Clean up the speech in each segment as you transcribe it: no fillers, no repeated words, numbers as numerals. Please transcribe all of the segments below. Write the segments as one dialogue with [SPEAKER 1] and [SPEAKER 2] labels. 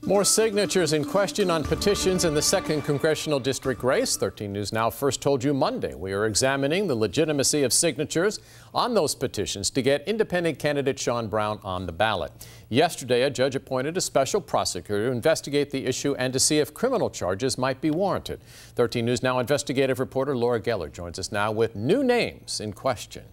[SPEAKER 1] More signatures in question on petitions in the 2nd Congressional District race. 13 News Now first told you Monday we are examining the legitimacy of signatures on those petitions to get independent candidate Sean Brown on the ballot. Yesterday, a judge appointed a special prosecutor to investigate the issue and to see if criminal charges might be warranted. 13 News Now investigative reporter Laura Geller joins us now with new names in question.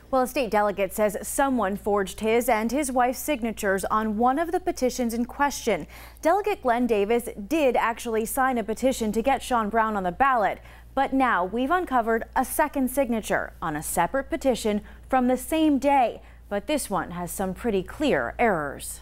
[SPEAKER 2] Well, a state delegate says someone forged his and his wife's signatures on one of the petitions in question. Delegate Glenn Davis did actually sign a petition to get Sean Brown on the ballot, but now we've uncovered a second signature on a separate petition from the same day. But this one has some pretty clear errors.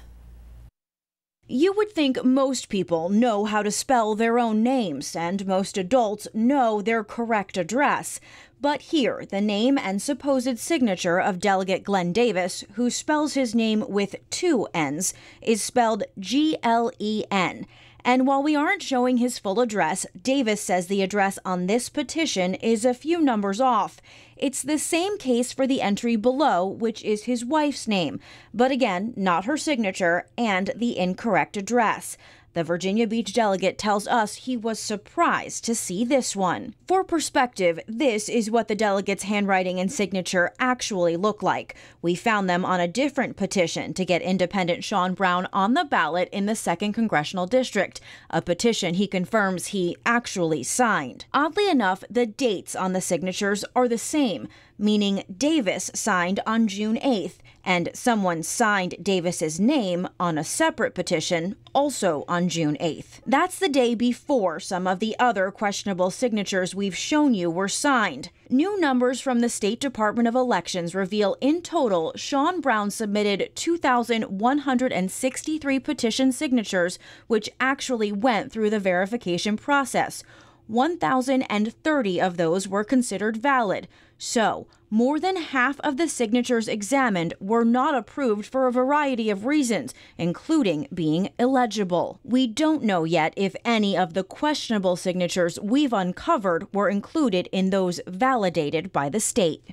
[SPEAKER 3] You would think most people know how to spell their own names, and most adults know their correct address. But here, the name and supposed signature of Delegate Glenn Davis, who spells his name with 2 N's, is spelled Glen. And while we aren't showing his full address, Davis says the address on this petition is a few numbers off. It's the same case for the entry below, which is his wife's name, but again, not her signature and the incorrect address. The Virginia Beach delegate tells us he was surprised to see this one. For perspective, this is what the delegate's handwriting and signature actually look like. We found them on a different petition to get independent Sean Brown on the ballot in the 2nd Congressional District, a petition he confirms he actually signed. Oddly enough, the dates on the signatures are the same, meaning Davis signed on June 8th, and someone signed Davis's name on a separate petition also on June 8th. That's the day before some of the other questionable signatures we've shown you were signed. New numbers from the State Department of Elections reveal in total Sean Brown submitted 2,163 petition signatures, which actually went through the verification process. 1,030 of those were considered valid. So, more than half of the signatures examined were not approved for a variety of reasons, including being illegible. We don't know yet if any of the questionable signatures we've uncovered were included in those validated by the state.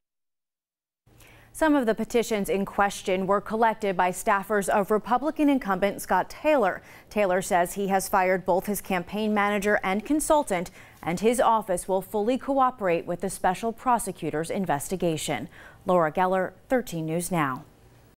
[SPEAKER 2] Some of the petitions in question were collected by staffers of Republican incumbent Scott Taylor. Taylor says he has fired both his campaign manager and consultant, and his office will fully cooperate with the special prosecutor's investigation. Laura Geller, 13 News Now.